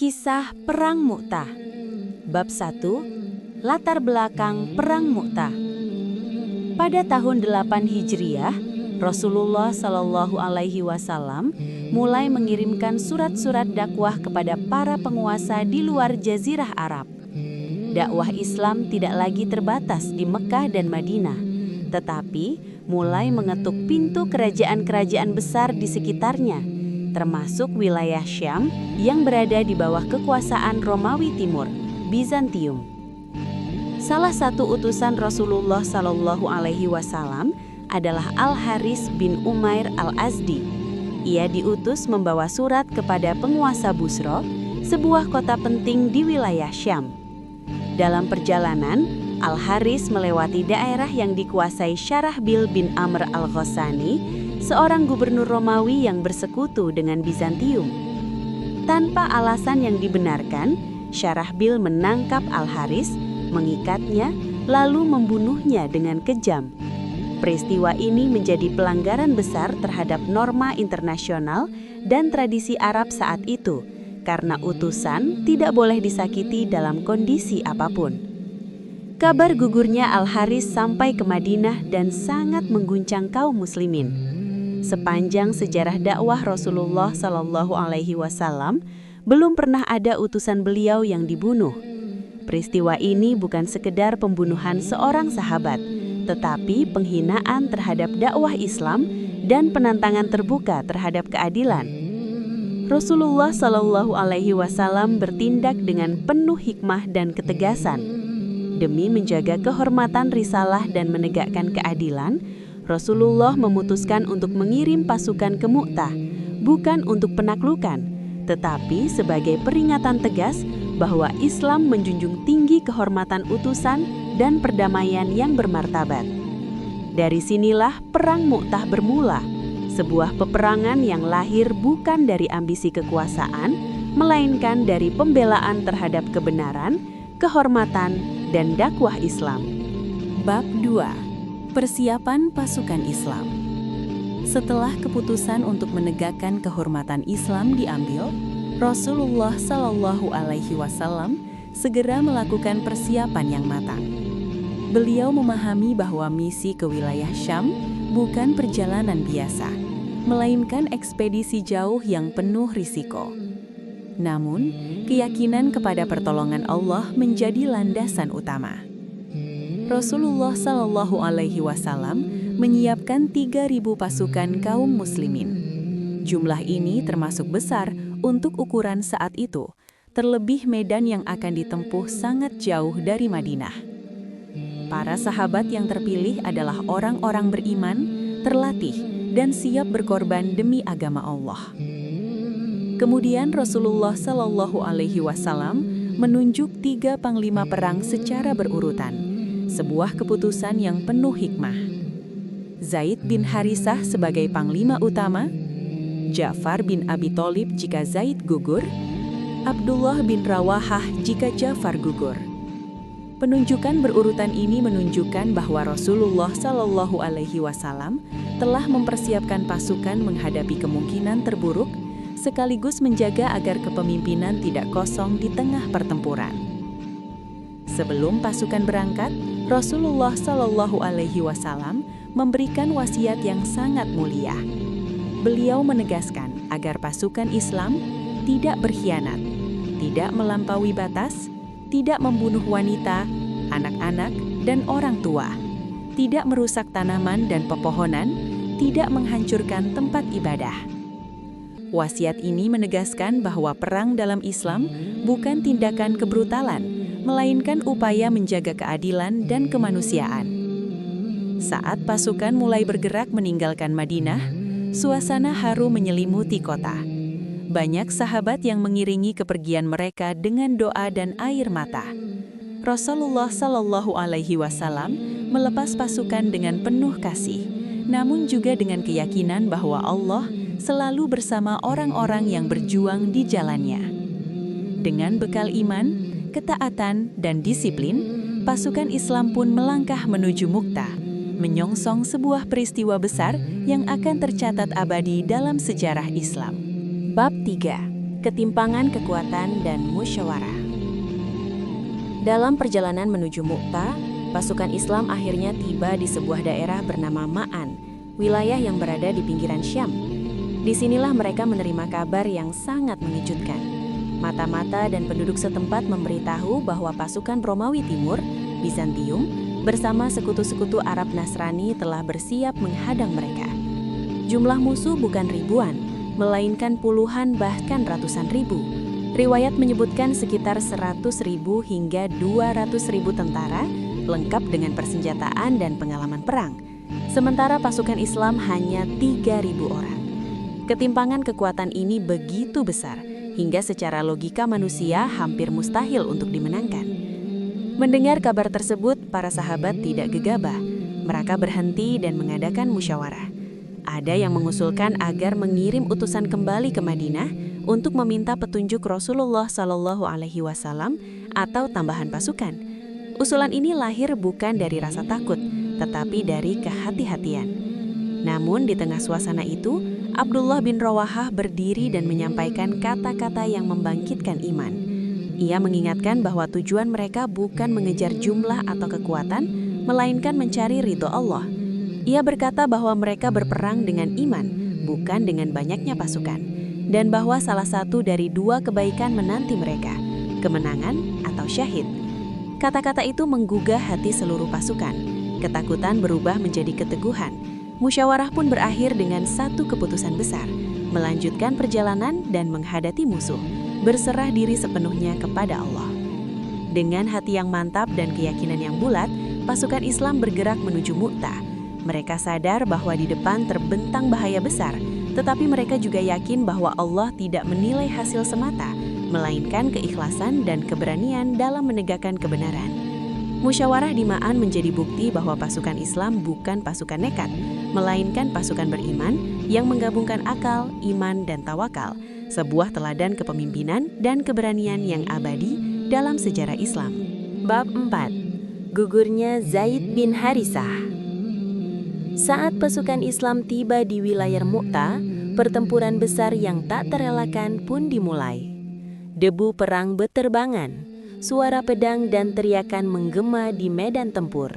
Kisah Perang Mu'tah. Bab 1. Latar belakang Perang Mu'tah. Pada tahun 8 Hijriah, Rasulullah Shallallahu Alaihi Wasallam mulai mengirimkan surat-surat dakwah kepada para penguasa di luar Jazirah Arab. Dakwah Islam tidak lagi terbatas di Mekah dan Madinah, tetapi mulai mengetuk pintu kerajaan-kerajaan besar di sekitarnya, termasuk wilayah Syam yang berada di bawah kekuasaan Romawi Timur, Bizantium. Salah satu utusan Rasulullah Shallallahu Alaihi Wasallam adalah Al-Haris bin Umair Al-Azdi. Ia diutus membawa surat kepada penguasa Busra, sebuah kota penting di wilayah Syam. Dalam perjalanan, Al-Haris melewati daerah yang dikuasai Syarahbil bin Amr Al-Ghassani, seorang gubernur Romawi yang bersekutu dengan Bizantium. Tanpa alasan yang dibenarkan, Syarahbil menangkap Al-Haris, mengikatnya, lalu membunuhnya dengan kejam. Peristiwa ini menjadi pelanggaran besar terhadap norma internasional dan tradisi Arab saat itu, karena utusan tidak boleh disakiti dalam kondisi apapun. Kabar gugurnya Al-Haris sampai ke Madinah dan sangat mengguncang kaum muslimin. Sepanjang sejarah dakwah Rasulullah Shallallahu Alaihi Wasallam, belum pernah ada utusan beliau yang dibunuh. Peristiwa ini bukan sekedar pembunuhan seorang sahabat, tetapi penghinaan terhadap dakwah Islam dan penantangan terbuka terhadap keadilan. Rasulullah Shallallahu Alaihi Wasallam bertindak dengan penuh hikmah dan ketegasan. Demi menjaga kehormatan risalah dan menegakkan keadilan, Rasulullah memutuskan untuk mengirim pasukan ke Mu'tah, bukan untuk penaklukan, tetapi sebagai peringatan tegas bahwa Islam menjunjung tinggi kehormatan utusan dan perdamaian yang bermartabat. Dari sinilah Perang Mu'tah bermula, sebuah peperangan yang lahir bukan dari ambisi kekuasaan, melainkan dari pembelaan terhadap kebenaran, kehormatan, dan dakwah Islam. Bab 2. Persiapan pasukan Islam. Setelah keputusan untuk menegakkan kehormatan Islam diambil, Rasulullah Shallallahu Alaihi Wasallam segera melakukan persiapan yang matang. Beliau memahami bahwa misi ke wilayah Syam bukan perjalanan biasa, melainkan ekspedisi jauh yang penuh risiko. Namun, keyakinan kepada pertolongan Allah menjadi landasan utama. Rasulullah Shallallahu Alaihi Wasallam menyiapkan 3.000 pasukan kaum muslimin. Jumlah ini termasuk besar untuk ukuran saat itu, terlebih medan yang akan ditempuh sangat jauh dari Madinah. Para sahabat yang terpilih adalah orang-orang beriman, terlatih, dan siap berkorban demi agama Allah. Kemudian Rasulullah Shallallahu Alaihi Wasallam menunjuk 3 panglima perang secara berurutan, sebuah keputusan yang penuh hikmah. Zaid bin Harisah sebagai panglima utama, Ja'far bin Abi Thalib jika Zaid gugur, Abdullah bin Rawahah jika Ja'far gugur. Penunjukan berurutan ini menunjukkan bahwa Rasulullah Shallallahu Alaihi Wasallam telah mempersiapkan pasukan menghadapi kemungkinan terburuk, sekaligus menjaga agar kepemimpinan tidak kosong di tengah pertempuran. Sebelum pasukan berangkat, Rasulullah Shallallahu Alaihi Wasallam memberikan wasiat yang sangat mulia. Beliau menegaskan agar pasukan Islam tidak berkhianat, tidak melampaui batas, tidak membunuh wanita, anak-anak, dan orang tua, tidak merusak tanaman dan pepohonan, tidak menghancurkan tempat ibadah. Wasiat ini menegaskan bahwa perang dalam Islam bukan tindakan kebrutalan, melainkan upaya menjaga keadilan dan kemanusiaan. Saat pasukan mulai bergerak meninggalkan Madinah, suasana haru menyelimuti kota. Banyak sahabat yang mengiringi kepergian mereka dengan doa dan air mata. Rasulullah Shallallahu Alaihi Wasallam melepas pasukan dengan penuh kasih, namun juga dengan keyakinan bahwa Allah selalu bersama orang-orang yang berjuang di jalannya. Dengan bekal iman, ketaatan, dan disiplin, pasukan Islam pun melangkah menuju Mu'tah, menyongsong sebuah peristiwa besar yang akan tercatat abadi dalam sejarah Islam. Bab 3. ketimpangan kekuatan dan musyawarah. Dalam perjalanan menuju Mu'tah, pasukan Islam akhirnya tiba di sebuah daerah bernama Ma'an, wilayah yang berada di pinggiran Syam. Disinilah mereka menerima kabar yang sangat mengejutkan. Mata-mata dan penduduk setempat memberitahu bahwa pasukan Romawi Timur, Bizantium, bersama sekutu-sekutu Arab Nasrani telah bersiap menghadang mereka. Jumlah musuh bukan ribuan, melainkan puluhan bahkan ratusan ribu. Riwayat menyebutkan sekitar 100.000 hingga 200.000 tentara, lengkap dengan persenjataan dan pengalaman perang. Sementara pasukan Islam hanya 3.000 orang. Ketimpangan kekuatan ini begitu besar, hingga secara logika manusia hampir mustahil untuk dimenangkan. Mendengar kabar tersebut, para sahabat tidak gegabah. Mereka berhenti dan mengadakan musyawarah. Ada yang mengusulkan agar mengirim utusan kembali ke Madinah untuk meminta petunjuk Rasulullah Shallallahu Alaihi Wasallam atau tambahan pasukan. Usulan ini lahir bukan dari rasa takut, tetapi dari kehati-hatian. Namun di tengah suasana itu, Abdullah bin Rawahah berdiri dan menyampaikan kata-kata yang membangkitkan iman. Ia mengingatkan bahwa tujuan mereka bukan mengejar jumlah atau kekuatan, melainkan mencari ridho Allah. Ia berkata bahwa mereka berperang dengan iman, bukan dengan banyaknya pasukan, dan bahwa salah satu dari dua kebaikan menanti mereka, kemenangan atau syahid. Kata-kata itu menggugah hati seluruh pasukan. Ketakutan berubah menjadi keteguhan. Musyawarah pun berakhir dengan satu keputusan besar, melanjutkan perjalanan dan menghadapi musuh, berserah diri sepenuhnya kepada Allah. Dengan hati yang mantap dan keyakinan yang bulat, pasukan Islam bergerak menuju Mu'tah. Mereka sadar bahwa di depan terbentang bahaya besar, tetapi mereka juga yakin bahwa Allah tidak menilai hasil semata, melainkan keikhlasan dan keberanian dalam menegakkan kebenaran. Musyawarah di Ma'an menjadi bukti bahwa pasukan Islam bukan pasukan nekat, melainkan pasukan beriman yang menggabungkan akal, iman, dan tawakal, sebuah teladan kepemimpinan dan keberanian yang abadi dalam sejarah Islam. Bab 4. Gugurnya Zaid bin Harisah. Saat pasukan Islam tiba di wilayah Mu'tah, pertempuran besar yang tak terelakkan pun dimulai. Debu perang beterbangan, suara pedang dan teriakan menggema di medan tempur.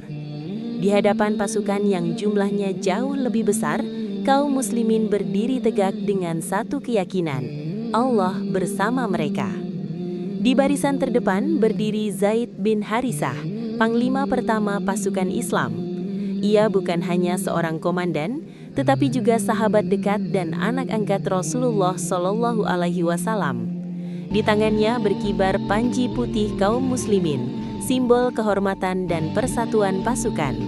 Di hadapan pasukan yang jumlahnya jauh lebih besar, kaum muslimin berdiri tegak dengan satu keyakinan, Allah bersama mereka. Di barisan terdepan berdiri Zaid bin Harisah, panglima pertama pasukan Islam. Ia bukan hanya seorang komandan, tetapi juga sahabat dekat dan anak angkat Rasulullah Shallallahu Alaihi Wasallam. Di tangannya berkibar panji putih kaum muslimin, simbol kehormatan dan persatuan pasukan.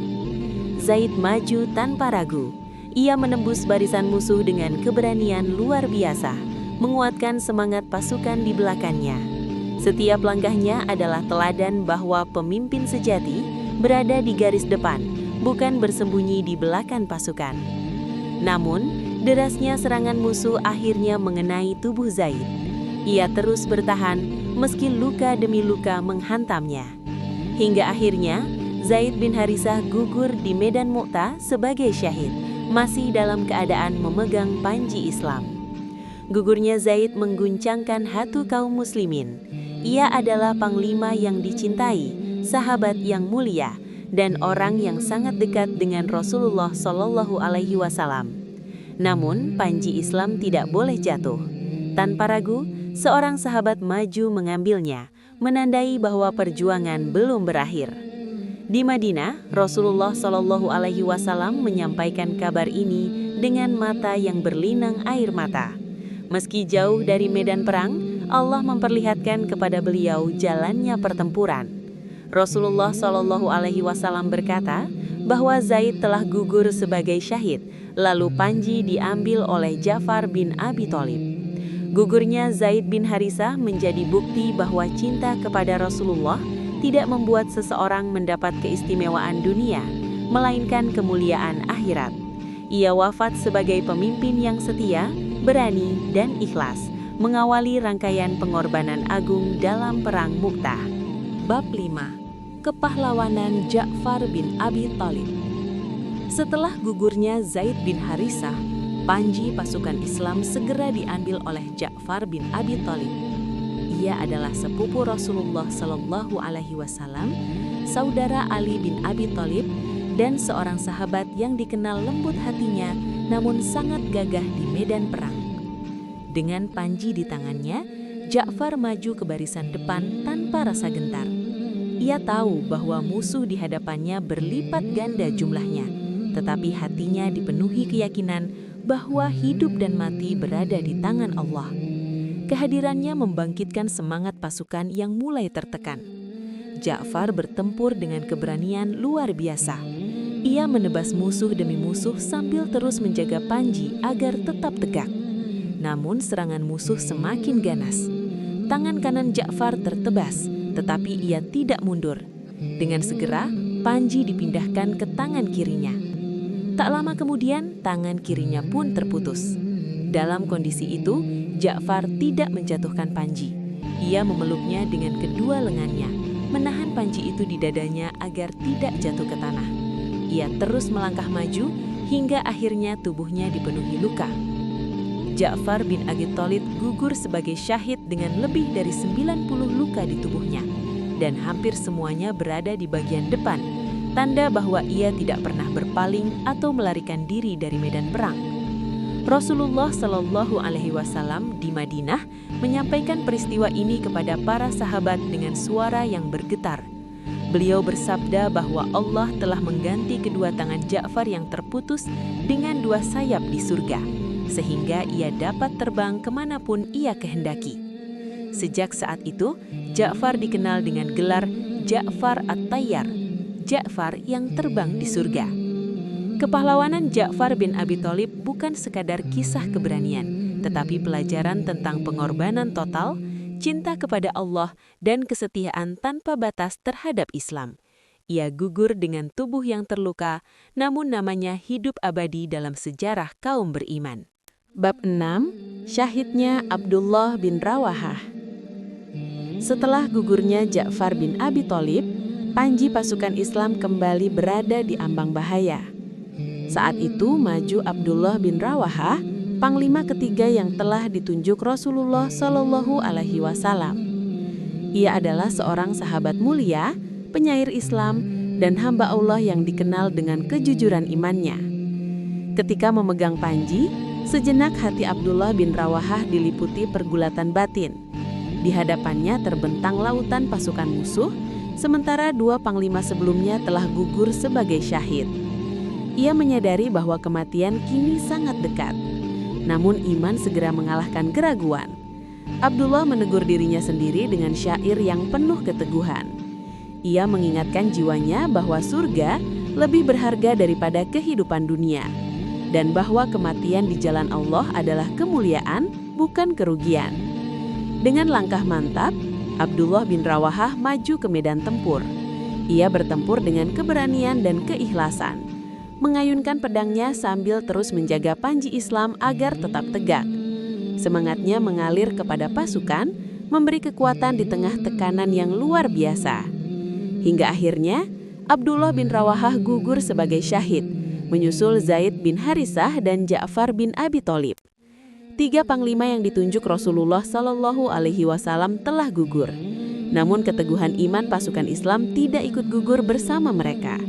Zaid maju tanpa ragu. Ia menembus barisan musuh dengan keberanian luar biasa, menguatkan semangat pasukan di belakangnya. Setiap langkahnya adalah teladan bahwa pemimpin sejati berada di garis depan, bukan bersembunyi di belakang pasukan. Namun, derasnya serangan musuh akhirnya mengenai tubuh Zaid. Ia terus bertahan meski luka demi luka menghantamnya. Hingga akhirnya, Zaid bin Harisah gugur di medan Mu'tah sebagai syahid, masih dalam keadaan memegang panji Islam. Gugurnya Zaid mengguncangkan hati kaum muslimin. Ia adalah panglima yang dicintai, sahabat yang mulia, dan orang yang sangat dekat dengan Rasulullah Shallallahu Alaihi Wasallam. Namun, panji Islam tidak boleh jatuh. Tanpa ragu, seorang sahabat maju mengambilnya, menandai bahwa perjuangan belum berakhir. Di Madinah, Rasulullah Shallallahu Alaihi Wasallam menyampaikan kabar ini dengan mata yang berlinang air mata. Meski jauh dari medan perang, Allah memperlihatkan kepada beliau jalannya pertempuran. Rasulullah Shallallahu Alaihi Wasallam berkata bahwa Zaid telah gugur sebagai syahid, lalu panji diambil oleh Ja'far bin Abi Thalib. Gugurnya Zaid bin Harisah menjadi bukti bahwa cinta kepada Rasulullah tidak membuat seseorang mendapat keistimewaan dunia, melainkan kemuliaan akhirat. Ia wafat sebagai pemimpin yang setia, berani, dan ikhlas, mengawali rangkaian pengorbanan agung dalam Perang Mu'tah. Bab 5. Kepahlawanan Ja'far bin Abi Thalib. Setelah gugurnya Zaid bin Harisah, Panji pasukan Islam segera diambil oleh Ja'far bin Abi Thalib. Ia adalah sepupu Rasulullah Shallallahu Alaihi Wasallam, saudara Ali bin Abi Thalib, dan seorang sahabat yang dikenal lembut hatinya namun sangat gagah di medan perang. Dengan panji di tangannya, Ja'far maju ke barisan depan tanpa rasa gentar. Ia tahu bahwa musuh di hadapannya berlipat ganda jumlahnya, tetapi hatinya dipenuhi keyakinan bahwa hidup dan mati berada di tangan Allah. Kehadirannya membangkitkan semangat pasukan yang mulai tertekan. Ja'far bertempur dengan keberanian luar biasa. Ia menebas musuh demi musuh sambil terus menjaga panji agar tetap tegak. Namun serangan musuh semakin ganas. Tangan kanan Ja'far tertebas, tetapi ia tidak mundur. Dengan segera, panji dipindahkan ke tangan kirinya. Tak lama kemudian, tangan kirinya pun terputus. Dalam kondisi itu, Ja'far tidak menjatuhkan panji. Ia memeluknya dengan kedua lengannya, menahan panji itu di dadanya agar tidak jatuh ke tanah. Ia terus melangkah maju hingga akhirnya tubuhnya dipenuhi luka. Ja'far bin Abi Thalib gugur sebagai syahid dengan lebih dari 90 luka di tubuhnya, dan hampir semuanya berada di bagian depan, tanda bahwa ia tidak pernah berpaling atau melarikan diri dari medan perang. Rasulullah Shallallahu Alaihi Wasallam di Madinah menyampaikan peristiwa ini kepada para sahabat dengan suara yang bergetar. Beliau bersabda bahwa Allah telah mengganti kedua tangan Ja'far yang terputus dengan dua sayap di surga, sehingga ia dapat terbang kemanapun ia kehendaki. Sejak saat itu, Ja'far dikenal dengan gelar Ja'far At-Tayyar, Ja'far yang terbang di surga. Kepahlawanan Ja'far bin Abi Thalib bukan sekadar kisah keberanian, tetapi pelajaran tentang pengorbanan total, cinta kepada Allah, dan kesetiaan tanpa batas terhadap Islam. Ia gugur dengan tubuh yang terluka, namun namanya hidup abadi dalam sejarah kaum beriman. Bab 6. Syahidnya Abdullah bin Rawahah. Setelah gugurnya Ja'far bin Abi Thalib, panji pasukan Islam kembali berada di ambang bahaya. Saat itu maju Abdullah bin Rawahah, panglima ketiga yang telah ditunjuk Rasulullah Shallallahu Alaihi Wasallam. Ia adalah seorang sahabat mulia, penyair Islam, dan hamba Allah yang dikenal dengan kejujuran imannya. Ketika memegang panji, sejenak hati Abdullah bin Rawahah diliputi pergulatan batin. Di hadapannya terbentang lautan pasukan musuh, sementara dua panglima sebelumnya telah gugur sebagai syahid. Ia menyadari bahwa kematian kini sangat dekat. Namun iman segera mengalahkan keraguan. Abdullah menegur dirinya sendiri dengan syair yang penuh keteguhan. Ia mengingatkan jiwanya bahwa surga lebih berharga daripada kehidupan dunia, dan bahwa kematian di jalan Allah adalah kemuliaan, bukan kerugian. Dengan langkah mantap, Abdullah bin Rawahah maju ke medan tempur. Ia bertempur dengan keberanian dan keikhlasan, mengayunkan pedangnya sambil terus menjaga panji Islam agar tetap tegak. Semangatnya mengalir kepada pasukan, memberi kekuatan di tengah tekanan yang luar biasa. Hingga akhirnya, Abdullah bin Rawahah gugur sebagai syahid, menyusul Zaid bin Harisah dan Ja'far bin Abi Thalib. Tiga panglima yang ditunjuk Rasulullah Shallallahu Alaihi Wasallam telah gugur. Namun keteguhan iman pasukan Islam tidak ikut gugur bersama mereka.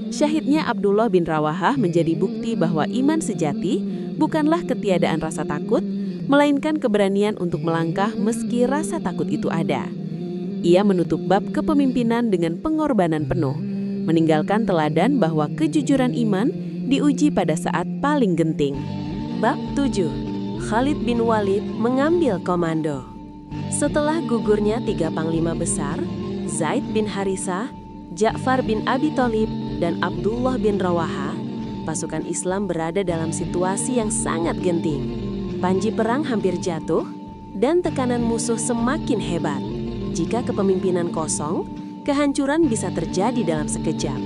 Syahidnya Abdullah bin Rawahah menjadi bukti bahwa iman sejati bukanlah ketiadaan rasa takut, melainkan keberanian untuk melangkah meski rasa takut itu ada. Ia menutup bab kepemimpinan dengan pengorbanan penuh, meninggalkan teladan bahwa kejujuran iman diuji pada saat paling genting. Bab 7. Khalid bin Walid mengambil komando. Setelah gugurnya tiga panglima besar, Zaid bin Harisah, Ja'far bin Abi Thalib, dan Abdullah bin Rawahah, pasukan Islam berada dalam situasi yang sangat genting. Panji perang hampir jatuh, dan tekanan musuh semakin hebat. Jika kepemimpinan kosong, kehancuran bisa terjadi dalam sekejap.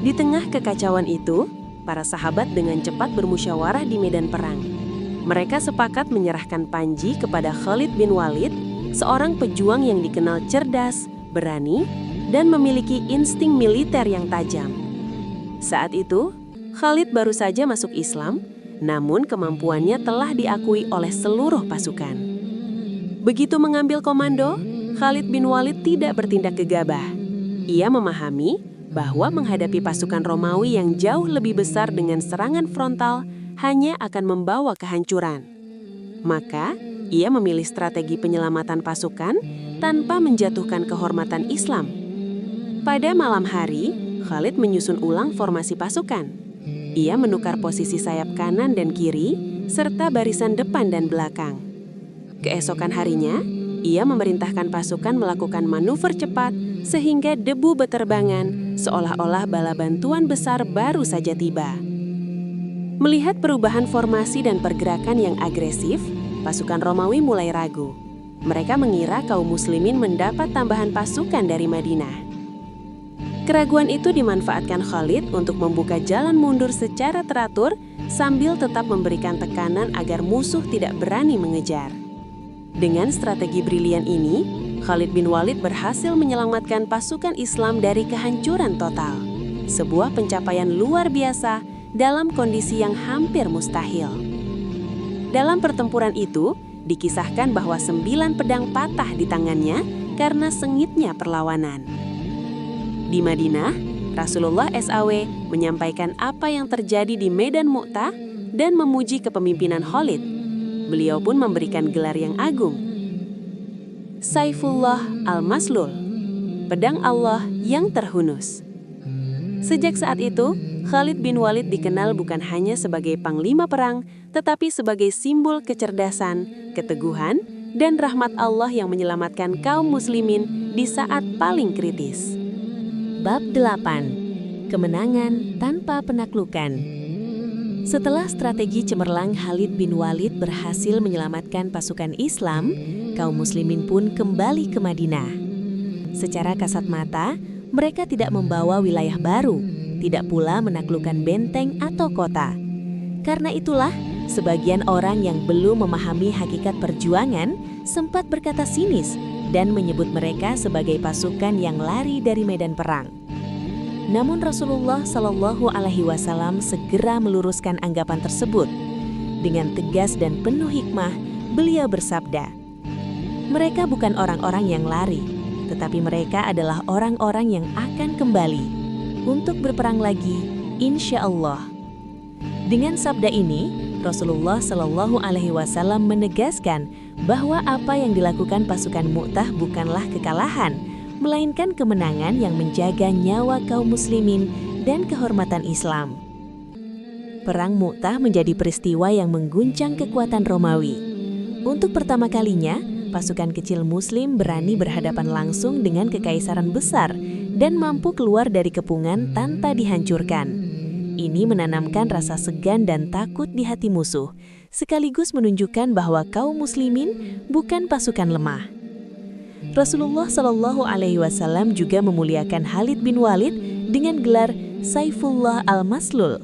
Di tengah kekacauan itu, para sahabat dengan cepat bermusyawarah di medan perang. Mereka sepakat menyerahkan panji kepada Khalid bin Walid, seorang pejuang yang dikenal cerdas, berani, dan memiliki insting militer yang tajam. Saat itu, Khalid baru saja masuk Islam, namun kemampuannya telah diakui oleh seluruh pasukan. Begitu mengambil komando, Khalid bin Walid tidak bertindak gegabah. Ia memahami bahwa menghadapi pasukan Romawi yang jauh lebih besar dengan serangan frontal hanya akan membawa kehancuran. Maka, ia memilih strategi penyelamatan pasukan tanpa menjatuhkan kehormatan Islam. Pada malam hari, Khalid menyusun ulang formasi pasukan. Ia menukar posisi sayap kanan dan kiri, serta barisan depan dan belakang. Keesokan harinya, ia memerintahkan pasukan melakukan manuver cepat sehingga debu beterbangan seolah-olah bala bantuan besar baru saja tiba. Melihat perubahan formasi dan pergerakan yang agresif, pasukan Romawi mulai ragu. Mereka mengira kaum muslimin mendapat tambahan pasukan dari Madinah. Keraguan itu dimanfaatkan Khalid untuk membuka jalan mundur secara teratur sambil tetap memberikan tekanan agar musuh tidak berani mengejar. Dengan strategi brilian ini, Khalid bin Walid berhasil menyelamatkan pasukan Islam dari kehancuran total. Sebuah pencapaian luar biasa dalam kondisi yang hampir mustahil. Dalam pertempuran itu, dikisahkan bahwa 9 pedang patah di tangannya karena sengitnya perlawanan. Di Madinah, Rasulullah SAW menyampaikan apa yang terjadi di Medan Mu'tah dan memuji kepemimpinan Khalid. Beliau pun memberikan gelar yang agung, Saifullah Al-Maslul, pedang Allah yang terhunus. Sejak saat itu, Khalid bin Walid dikenal bukan hanya sebagai panglima perang, tetapi sebagai simbol kecerdasan, keteguhan, dan rahmat Allah yang menyelamatkan kaum muslimin di saat paling kritis. Bab 8. Kemenangan tanpa penaklukan. Setelah strategi cemerlang Khalid bin Walid berhasil menyelamatkan pasukan Islam, kaum muslimin pun kembali ke Madinah. Secara kasat mata, mereka tidak membawa wilayah baru, tidak pula menaklukkan benteng atau kota. Karena itulah, sebagian orang yang belum memahami hakikat perjuangan sempat berkata sinis dan menyebut mereka sebagai pasukan yang lari dari medan perang. Namun Rasulullah SAW segera meluruskan anggapan tersebut. Dengan tegas dan penuh hikmah, beliau bersabda, "Mereka bukan orang-orang yang lari, tetapi mereka adalah orang-orang yang akan kembali untuk berperang lagi, insya Allah." Dengan sabda ini, Rasulullah SAW menegaskan bahwa apa yang dilakukan pasukan Mu'tah bukanlah kekalahan, melainkan kemenangan yang menjaga nyawa kaum muslimin dan kehormatan Islam. Perang Mu'tah menjadi peristiwa yang mengguncang kekuatan Romawi. Untuk pertama kalinya, pasukan kecil muslim berani berhadapan langsung dengan kekaisaran besar dan mampu keluar dari kepungan tanpa dihancurkan. Ini menanamkan rasa segan dan takut di hati musuh, sekaligus menunjukkan bahwa kaum muslimin bukan pasukan lemah. Rasulullah SAW juga memuliakan Khalid bin Walid dengan gelar Saifullah Al-Maslul,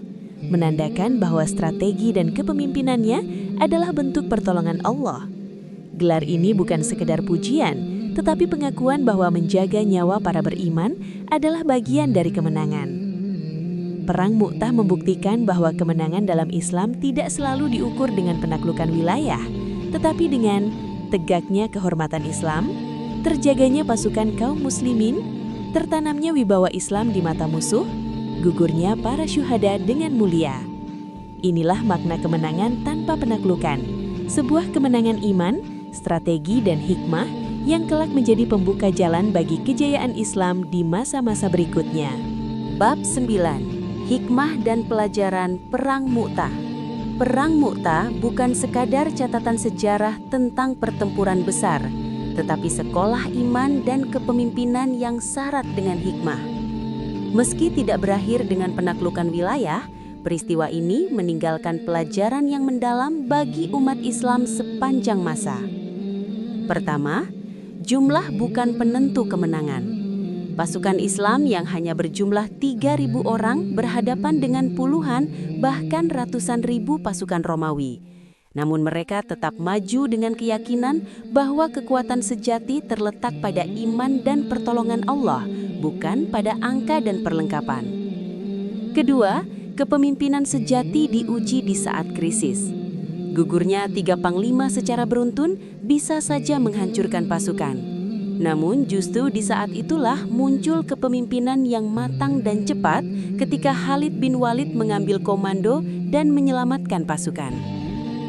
menandakan bahwa strategi dan kepemimpinannya adalah bentuk pertolongan Allah. Gelar ini bukan sekedar pujian, tetapi pengakuan bahwa menjaga nyawa para beriman adalah bagian dari kemenangan. Perang Mu'tah membuktikan bahwa kemenangan dalam Islam tidak selalu diukur dengan penaklukan wilayah, tetapi dengan tegaknya kehormatan Islam, terjaganya pasukan kaum muslimin, tertanamnya wibawa Islam di mata musuh, gugurnya para syuhada dengan mulia. Inilah makna kemenangan tanpa penaklukan, sebuah kemenangan iman, strategi dan hikmah yang kelak menjadi pembuka jalan bagi kejayaan Islam di masa-masa berikutnya. Bab 9. Hikmah dan pelajaran Perang Mu'tah. Perang Mu'tah bukan sekadar catatan sejarah tentang pertempuran besar, tetapi sekolah iman dan kepemimpinan yang syarat dengan hikmah. Meski tidak berakhir dengan penaklukan wilayah, peristiwa ini meninggalkan pelajaran yang mendalam bagi umat Islam sepanjang masa. Pertama, jumlah bukan penentu kemenangan. Pasukan Islam yang hanya berjumlah 3.000 orang berhadapan dengan puluhan bahkan ratusan ribu pasukan Romawi. Namun mereka tetap maju dengan keyakinan bahwa kekuatan sejati terletak pada iman dan pertolongan Allah, bukan pada angka dan perlengkapan. Kedua, kepemimpinan sejati diuji di saat krisis. Gugurnya 3 panglima secara beruntun bisa saja menghancurkan pasukan. Namun justru di saat itulah muncul kepemimpinan yang matang dan cepat ketika Khalid bin Walid mengambil komando dan menyelamatkan pasukan.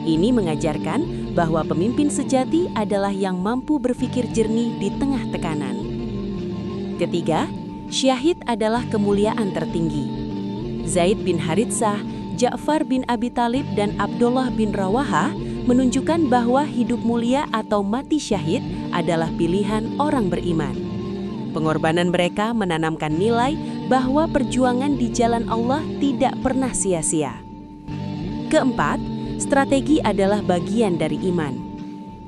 Ini mengajarkan bahwa pemimpin sejati adalah yang mampu berpikir jernih di tengah tekanan. Ketiga, syahid adalah kemuliaan tertinggi. Zaid bin Haritsah, Ja'far bin Abi Thalib, dan Abdullah bin Rawahah menunjukkan bahwa hidup mulia atau mati syahid adalah pilihan orang beriman. Pengorbanan mereka menanamkan nilai bahwa perjuangan di jalan Allah tidak pernah sia-sia. Keempat, strategi adalah bagian dari iman.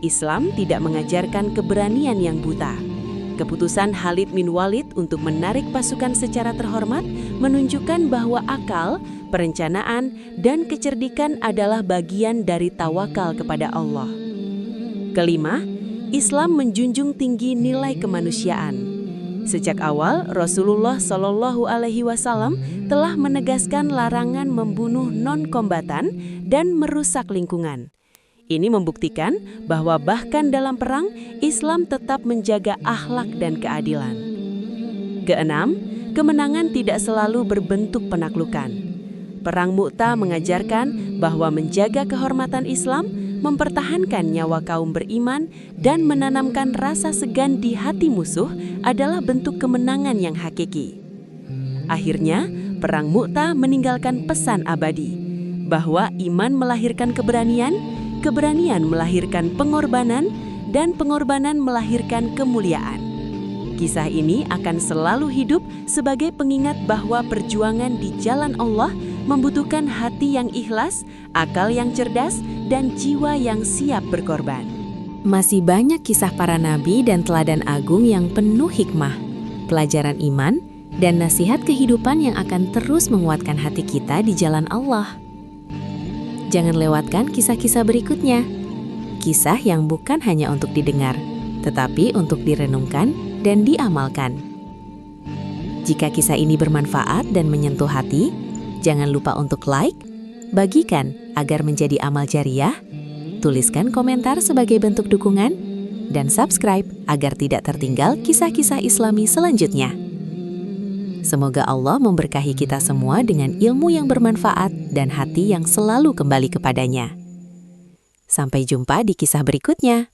Islam tidak mengajarkan keberanian yang buta. Keputusan Khalid bin Walid untuk menarik pasukan secara terhormat menunjukkan bahwa akal, perencanaan, dan kecerdikan adalah bagian dari tawakal kepada Allah. Kelima, Islam menjunjung tinggi nilai kemanusiaan. Sejak awal, Rasulullah SAW telah menegaskan larangan membunuh non-kombatan dan merusak lingkungan. Ini membuktikan bahwa bahkan dalam perang, Islam tetap menjaga akhlak dan keadilan. Keenam, kemenangan tidak selalu berbentuk penaklukan. Perang Mu'tah mengajarkan bahwa menjaga kehormatan Islam, mempertahankan nyawa kaum beriman, dan menanamkan rasa segan di hati musuh adalah bentuk kemenangan yang hakiki. Akhirnya, Perang Mu'tah meninggalkan pesan abadi, bahwa iman melahirkan keberanian, keberanian melahirkan pengorbanan, dan pengorbanan melahirkan kemuliaan. Kisah ini akan selalu hidup sebagai pengingat bahwa perjuangan di jalan Allah membutuhkan hati yang ikhlas, akal yang cerdas, dan jiwa yang siap berkorban. Masih banyak kisah para nabi dan teladan agung yang penuh hikmah, pelajaran iman, dan nasihat kehidupan yang akan terus menguatkan hati kita di jalan Allah. Jangan lewatkan kisah-kisah berikutnya. Kisah yang bukan hanya untuk didengar, tetapi untuk direnungkan dan diamalkan. Jika kisah ini bermanfaat dan menyentuh hati, jangan lupa untuk like, bagikan agar menjadi amal jariah, tuliskan komentar sebagai bentuk dukungan, dan subscribe agar tidak tertinggal kisah-kisah Islami selanjutnya. Semoga Allah memberkahi kita semua dengan ilmu yang bermanfaat dan hati yang selalu kembali kepadanya. Sampai jumpa di kisah berikutnya.